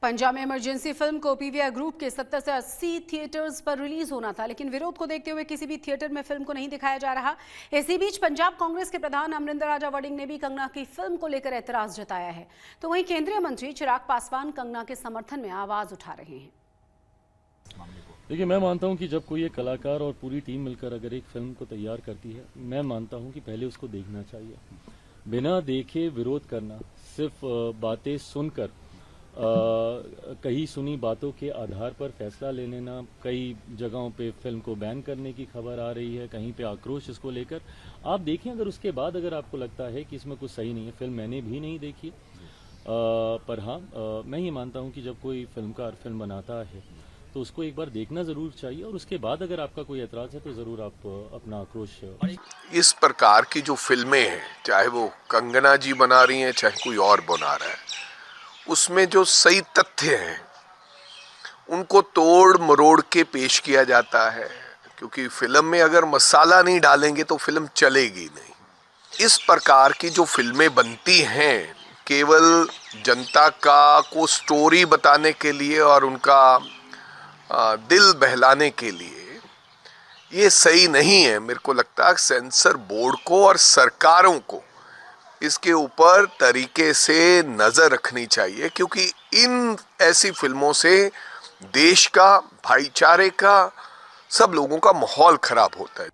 पंजाब में emergency film को PVR group के 70 से 80 थिएटर्स पर रिलीज होना था, लेकिन विरोध को देखते हुए किसी भी थिएटर में फिल्म को नहीं दिखाया जा रहा। इसी बीच पंजाब कांग्रेस के प्रधान अमरिंदर राजा वड़िंग ने भी कंगना की फिल्म को लेकर ऐतराज जताया है। तो वहीं केंद्रीय मंत्री चिराग पासवान कंगना के समर्थन में आवाज उठा रहे हैं। देखिए, मैं मानता हूं कि जब कोई एक कलाकार और पूरी टीम मिलकर अगर एक फिल्म को तैयार करती है, मैं मानता हूं कि पहले उसको देखना चाहिए। बिना देखे विरोध करना, सिर्फ बातें सुनकर कहीं सुनी बातों के आधार पर फैसला ले लेना, कई जगहों पे फिल्म को बैन करने की खबर आ रही है, कहीं पे आक्रोश इसको लेकर। आप देखें, अगर उसके बाद अगर आपको लगता है कि इसमें कुछ सही नहीं है, फिल्म मैंने भी नहीं देखी, पर हाँ, मैं ये मानता हूं कि जब कोई फिल्मकार फिल्म बनाता है तो उसको एक बार देखना जरूर चाहिए, और उसके बाद अगर आपका कोई ऐतराज है तो जरूर आप अपना आक्रोश। इस प्रकार की जो फिल्में हैं, चाहे वो कंगना जी बना रही हैं, चाहे कोई और बना रहा है, उसमें जो सही तथ्य हैं उनको तोड़ मरोड़ के पेश किया जाता है, क्योंकि फिल्म में अगर मसाला नहीं डालेंगे तो फिल्म चलेगी नहीं। इस प्रकार की जो फिल्में बनती हैं केवल जनता को स्टोरी बताने के लिए और उनका दिल बहलाने के लिए, ये सही नहीं है। मेरे को लगता है सेंसर बोर्ड को और सरकारों को इसके ऊपर तरीके से नजर रखनी चाहिए, क्योंकि इन ऐसी फिल्मों से देश का, भाईचारे का, सब लोगों का माहौल खराब होता है।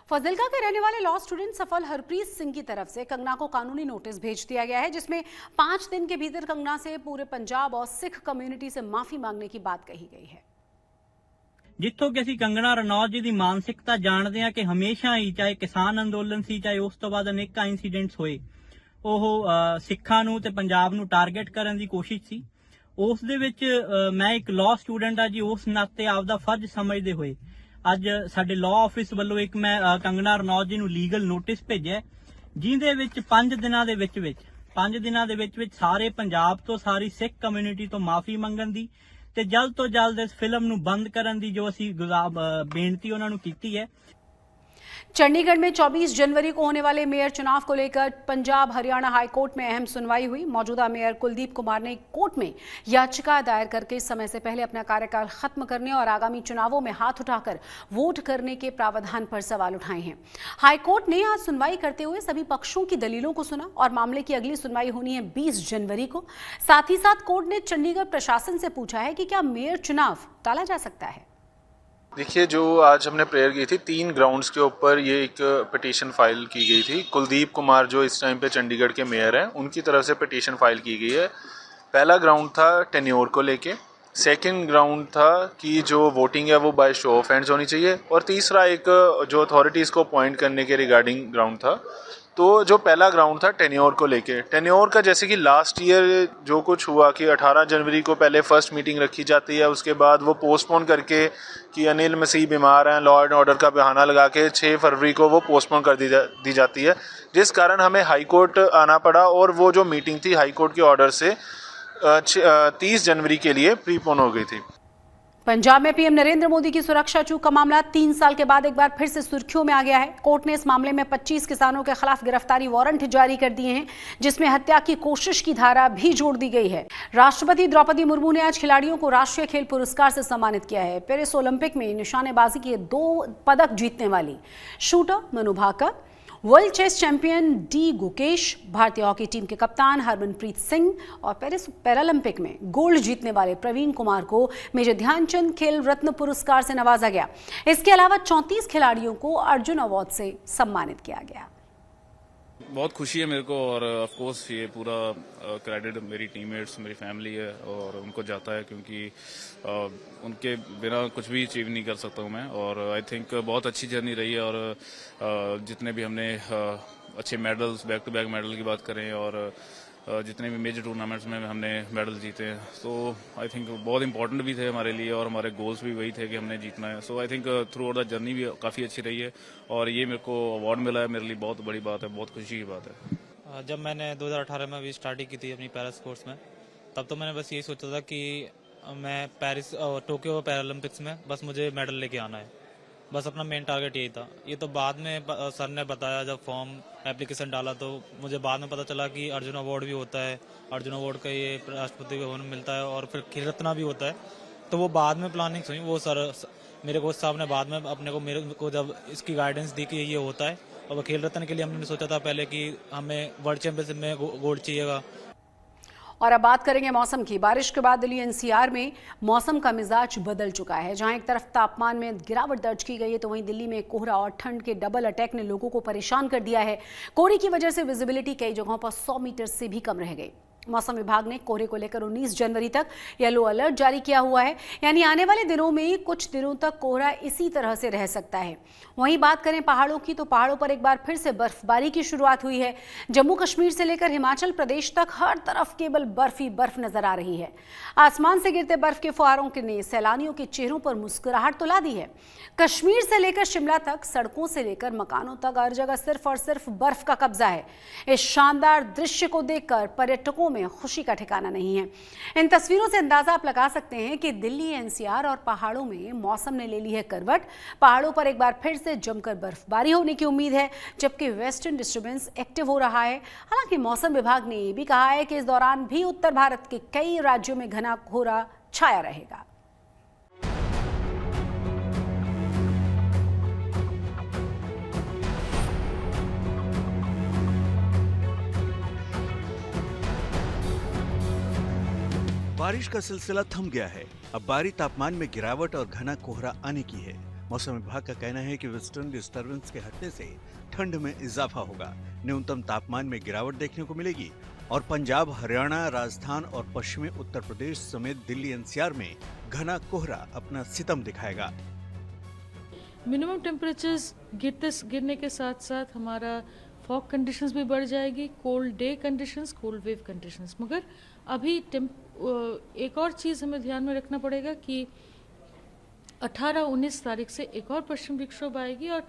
फाजिल्का के रहने वाले लॉ स्टूडेंट सफल हरप्रीत सिंह की तरफ से कंगना को कानूनी नोटिस भेज दिया गया है, जिसमें 5 दिन के भीतर कंगना से पूरे पंजाब और सिख कम्युनिटी से माफी मांगने की बात कही गई है। जिੱਥੋਂ ਕਿ ਅਸੀਂ ਕੰਗਣਾ ਰਣੌਤ ਜੀ ਦੀ ਮਾਨਸਿਕਤਾ ਜਾਣਦੇ ਹਾਂ ਕਿ ਹਮੇਸ਼ਾ ਹੀ, ਚਾਹੇ ਕਿਸਾਨ ਅੰਦੋਲਨ ਸੀ, ਚਾਹੇ ਉਸ ਤੋਂ ਬਾਅਦ ਅਨੇਕਾਂ ਇਨਸੀਡੈਂਟਸ ਹੋਏ, ਉਹ ਸਿੱਖਾਂ ਨੂੰ ਤੇ ਪੰਜਾਬ ਨੂੰ ਟਾਰਗੇਟ ਕਰਨ ਦੀ ਕੋਸ਼ਿਸ਼ ਸੀ। ਉਸ ਦੇ ਵਿੱਚ ਮੈਂ ਇੱਕ ਲਾਅ ਸਟੂਡੈਂਟ ਆ ਜੀ, ਉਸ ਨਾਤੇ ਆਪਦਾ ਫਰਜ਼ ਸਮਝਦੇ ਹੋਏ ਅੱਜ ਸਾਡੇ ਲਾਅ ਆਫਿਸ ਵੱਲੋਂ ਇੱਕ ਮੈਂ ਕੰਗਣਾ ਰਣੌਤ ਜੀ ਨੂੰ ਲੀਗਲ ਨੋਟਿਸ ਭੇਜਿਆ, ਜਿਹਦੇ ਵਿੱਚ 5 ਦਿਨਾਂ ਦੇ ਵਿੱਚ ਸਾਰੇ ਪੰਜਾਬ ਤੋਂ, ਸਾਰੀ ਸਿੱਖ ਕਮਿਊਨਿਟੀ ਤੋਂ ਮਾਫੀ ਮੰਗਣ ਦੀ ਤੇ ਜਲਦ ਤੋਂ ਜਲਦ ਇਸ ਫਿਲਮ ਨੂੰ ਬੰਦ ਕਰਨ ਦੀ ਜੋ ਅਸੀਂ ਬੇਨਤੀ ਉਹਨਾਂ ਨੂੰ ਕੀਤੀ ਹੈ। चंडीगढ़ में 24 जनवरी को होने वाले मेयर चुनाव को लेकर पंजाब हरियाणा हाई कोर्ट में अहम सुनवाई हुई। मौजूदा मेयर कुलदीप कुमार ने कोर्ट में याचिका दायर करके समय से पहले अपना कार्यकाल खत्म करने और आगामी चुनावों में हाथ उठाकर वोट करने के प्रावधान पर सवाल उठाए हैं। हाई कोर्ट ने आज सुनवाई करते हुए सभी पक्षों की दलीलों को सुना और मामले की अगली सुनवाई होनी है 20 जनवरी को। साथ ही साथ कोर्ट ने चंडीगढ़ प्रशासन से पूछा है कि क्या मेयर चुनाव टाला जा सकता है। देखिए, जो आज हमने प्रेयर की थी, 3 ग्राउंड्स के ऊपर ये एक पिटीशन फाइल की गई थी। कुलदीप कुमार जो इस टाइम पे चंडीगढ़ के मेयर हैं, उनकी तरफ से पिटीशन फाइल की गई है। पहला ग्राउंड था टेन्योर को लेके, सेकंड ग्राउंड था कि जो वोटिंग है वो बाय शो ऑफ हैंड्स होनी चाहिए, और तीसरा एक जो अथॉरिटीज़ को अपॉइंट करने के रिगार्डिंग ग्राउंड था। तो जो पहला ग्राउंड था टेन्योर को लेके, टेन्योर का जैसे कि लास्ट ईयर जो कुछ हुआ कि 18 जनवरी को पहले फर्स्ट मीटिंग रखी जाती है, उसके बाद वो पोस्टपोन करके कि अनिल मसीह बीमार हैं, लॉ एंड ऑर्डर का बहाना लगा के 6 फरवरी को वो पोस्टपोन कर दी जाती है, जिस कारण हमें हाई कोर्ट आना पड़ा, और वो जो मीटिंग थी हाई कोर्ट के ऑर्डर से 30 जनवरी के लिए प्रीपोन हो गई थी। पंजाब में पीएम नरेंद्र मोदी की सुरक्षा चूक का मामला 3 साल के बाद एक बार फिर से सुर्खियों में आ गया है। कोर्ट ने इस मामले में 25 किसानों के खिलाफ गिरफ्तारी वारंट जारी कर दिए हैं, जिसमें हत्या की कोशिश की धारा भी जोड़ दी गई है। राष्ट्रपति द्रौपदी मुर्मू ने आज खिलाड़ियों को राष्ट्रीय खेल पुरस्कार से सम्मानित किया है। पेरिस ओलंपिक में निशानेबाजी के 2 पदक जीतने वाली shooter Manu Bhaker, world chess champion D Gukesh, भारतीय हॉकी टीम के कप्तान हरमनप्रीत सिंह और पेरिस पैरालंपिक में गोल्ड जीतने वाले प्रवीण कुमार को मेजर ध्यानचंद खेल रत्न पुरस्कार से नवाजा गया। इसके अलावा 34 खिलाड़ियों को अर्जुन अवार्ड से सम्मानित किया गया। बहुत खुशी है मेरे को, और ऑफ कोर्स ये पूरा क्रेडिट मेरी टीममेट्स, मेरी फैमिली है और उनको जाता है, क्योंकि उनके बिना कुछ भी अचीव नहीं कर सकता हूँ मैं। और आई थिंक बहुत अच्छी जर्नी रही है, और जितने भी हमने अच्छे medals, back to back medal की बात करें, और जितने भी मेजर टूर्नामेंट्स में हमने मेडल जीते हैं, तो आई थिंक बहुत इंपॉर्टेंट भी थे हमारे लिए, और हमारे गोल्स भी वही थे कि हमने जीतना है। So I think throughout the journey भी काफ़ी अच्छी रही है, और ये मेरे को अवार्ड मिला है, मेरे लिए बहुत बड़ी बात है, बहुत खुशी की बात है। जब मैंने 2018 में अभी स्टार्टिंग की थी अपनी पैरा स्पोर्ट्स में, तब तो मैंने बस यही सोचा था कि मैं पेरिस टोक्यो पैरालंपिक्स में बस मुझे मेडल लेके आना है, बस अपना मेन टारगेट यही था। ये तो बाद में सर ने बताया, जब फॉर्म एप्लीकेशन डाला तो मुझे बाद में पता चला कि अर्जुन अवार्ड भी होता है, अर्जुन अवार्ड का ये राष्ट्रपति भवन में मिलता है और फिर खेल रत्न भी होता है। तो वो बाद में प्लानिंग हुई, वो सर मेरे कोच साहब ने बाद में मेरे को जब इसकी गाइडेंस दी कि ये होता है, और खेल रत्न के लिए हमने सोचा था पहले कि हमें वर्ल्ड चैंपियनशिप में गोल्ड चाहिएगा। और अब बात करेंगे मौसम की। बारिश के बाद दिल्ली एनसीआर में मौसम का मिजाज बदल चुका है। जहां एक तरफ तापमान में गिरावट दर्ज की गई है, तो वहीं दिल्ली में कोहरा और ठंड के डबल अटैक ने लोगों को परेशान कर दिया है। कोहरे की वजह से विजिबिलिटी कई जगहों पर 100 मीटर से भी कम रह गई। मौसम विभाग ने कोहरे को लेकर 19 जनवरी तक येलो अलर्ट जारी किया हुआ है, यानी आने वाले दिनों में कुछ दिनों तक कोहरा इसी तरह से रह सकता है। वहीं बात करें पहाड़ों की, तो पहाड़ों पर एक बार फिर से बर्फबारी की शुरुआत हुई है। जम्मू कश्मीर से लेकर हिमाचल प्रदेश तक हर तरफ केवल बर्फ ही बर्फ नजर आ रही है। आसमान से गिरते बर्फ के फुहारों ने सैलानियों के चेहरों पर मुस्कुराहट तो ला दी है। कश्मीर से लेकर शिमला तक, सड़कों से लेकर मकानों तक हर जगह सिर्फ और सिर्फ बर्फ का कब्जा है। इस शानदार दृश्य को देखकर पर्यटकों में खुशी का ठिकाना नहीं है। इन तस्वीरों से अंदाजा आप लगा सकते हैं कि दिल्ली एनसीआर और पहाड़ों में मौसम ने ले ली है करवट। पहाड़ों पर एक बार फिर से जमकर बर्फबारी होने की उम्मीद है, जबकि वेस्टर्न डिस्टर्बेंस एक्टिव हो रहा है। हालांकि मौसम विभाग ने यह भी कहा है कि इस दौरान भी उत्तर भारत के कई राज्यों में घना कोहरा छाया रहेगा। बारिश का सिलसिला थम गया है। अब बाहरी तापमान में गिरावट और घना कोहरा आने की है। मौसम विभाग का कहना है कि वेस्टर्न डिस्टर्बेंस के हटने से ठंड में इजाफा होगा। न्यूनतम तापमान में गिरावट देखने को मिलेगी और पंजाब, हरियाणा, राजस्थान और पश्चिमी उत्तर प्रदेश समेत दिल्ली एनसीआर में घना कोहरा अपना सितम दिखाएगा। मिनिमम टेम्परेचर्स गिरने के साथ साथ हमारा फॉग कंडीशंस भी बढ़ जाएगी, cold day conditions, cold wave conditions. मगर अभी एक और चीज़ हमें ध्यान में रखना पड़ेगा कि 18-19 तारीख से एक और पश्चिम विक्षोभ आएगी और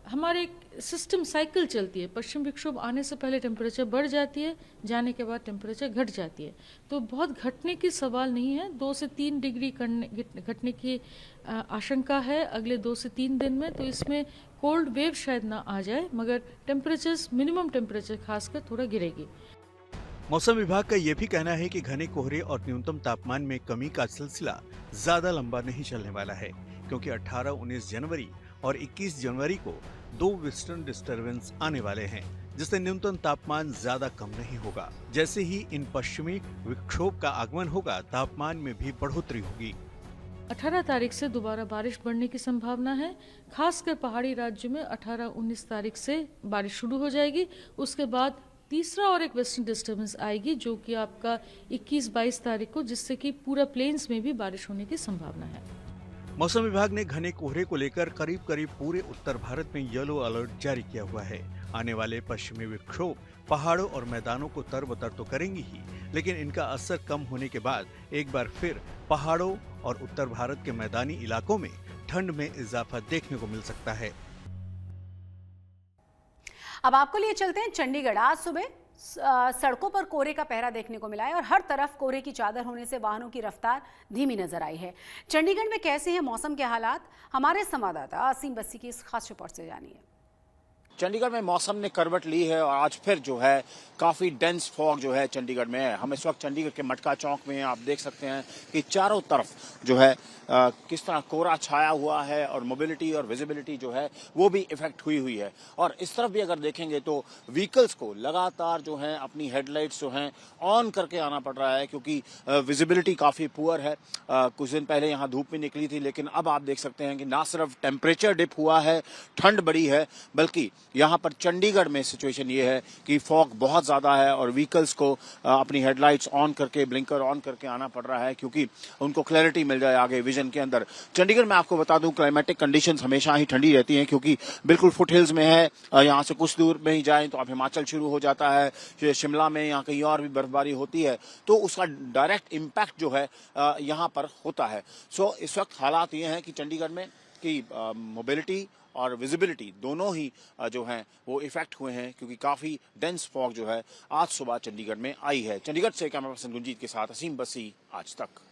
हमारे एक सिस्टम साइकिल चलती है। पश्चिम विक्षोभ आने से पहले टेम्परेचर बढ़ जाती है, जाने के बाद टेम्परेचर घट जाती है। तो बहुत घटने की सवाल नहीं है। 2 से 3 डिग्री घटने की आशंका है अगले 2 से 3 दिन में। तो इसमें कोल्ड वेव शायद ना आ जाए, मगर टेम्परेचर्स, मिनिमम टेम्परेचर खासकर थोड़ा गिरेगी। मौसम विभाग का यह भी कहना है कि घने कोहरे और न्यूनतम तापमान में कमी का सिलसिला ज्यादा लंबा नहीं चलने वाला है, क्योंकि 18-19 जनवरी और 21 जनवरी को 2 वेस्टर्न डिस्टर्बेंस आने वाले हैं, जिससे न्यूनतम तापमान ज्यादा कम नहीं होगा। जैसे ही इन पश्चिमी विक्षोभ का आगमन होगा, तापमान में भी बढ़ोतरी होगी। 18 तारीख से दोबारा बारिश बढ़ने की संभावना है। खासकर पहाड़ी राज्यों में 18-19 तारीख से बारिश शुरू हो जाएगी। उसके बाद तीसरा और एक वेस्टर्न डिस्टर्बेंस आएगी, जो कि आपका 21-22 तारीख को, जिससे कि पूरा प्लेन्स में भी बारिश होने की संभावना है। मौसम विभाग ने घने कोहरे को लेकर करीब करीब पूरे उत्तर भारत में येलो अलर्ट जारी किया हुआ है। आने वाले पश्चिमी विक्षोभ पहाड़ों और मैदानों को तरबतर तो करेंगी ही, लेकिन इनका असर कम होने के बाद एक बार फिर पहाड़ों और उत्तर भारत के मैदानी इलाकों में ठंड में इजाफा देखने को मिल सकता है। अब आपको लिए चलते हैं चंडीगढ़। आज सुबह सड़कों पर कोहरे का पहरा देखने को मिला है और हर तरफ कोहरे की चादर होने से वाहनों की रफ्तार धीमी नजर आई है। चंडीगढ़ में कैसे हैं मौसम के हालात, हमारे संवाददाता असीम बस्सी की इस खास रिपोर्ट से जानिए। चंडीगढ़ में मौसम ने करवट ली है और आज फिर जो है काफ़ी डेंस फॉग जो है चंडीगढ़ में है। हम इस वक्त चंडीगढ़ के मटका चौक में हैं। आप देख सकते हैं कि चारों तरफ जो है किस तरह कोहरा छाया हुआ है और मोबिलिटी और विजिबिलिटी जो है वो भी इफेक्ट हुई है। और इस तरफ भी अगर देखेंगे तो व्हीकल्स को लगातार जो है अपनी हेडलाइट्स जो हैं ऑन करके आना पड़ रहा है, क्योंकि विजिबिलिटी काफ़ी पुअर है। कुछ दिन पहले यहाँ धूप भी निकली थी, लेकिन अब आप देख सकते हैं कि ना सिर्फ टेम्परेचर डिप हुआ है, ठंड बढ़ी है, बल्कि यहाँ पर चंडीगढ़ में सिचुएशन ये है कि फॉग बहुत ज़्यादा है और व्हीकल्स को अपनी हेडलाइट्स ऑन करके, ब्लिंकर ऑन करके आना पड़ रहा है, क्योंकि उनको क्लैरिटी मिल जाए आगे विजन के अंदर। चंडीगढ़ में आपको बता दूं क्लाइमेटिक कंडीशंस हमेशा ही ठंडी रहती हैं, क्योंकि बिल्कुल फुट हिल्स में है। यहाँ से कुछ दूर में ही जाएं तो आप हिमाचल शुरू हो जाता है, शिमला में यहाँ कहीं और भी बर्फबारी होती है, तो उसका डायरेक्ट इम्पैक्ट जो है यहाँ पर होता है। सो इस वक्त हालात ये हैं कि चंडीगढ़ में कि मोबिलिटी और विजिबिलिटी दोनों ही जो हैं वो इफेक्ट हुए हैं, क्योंकि काफ़ी डेंस फॉग जो है आज सुबह चंडीगढ़ में आई है। चंडीगढ़ से कैमरा पर्सन गुंजीत के साथ असीम बसी, आज तक।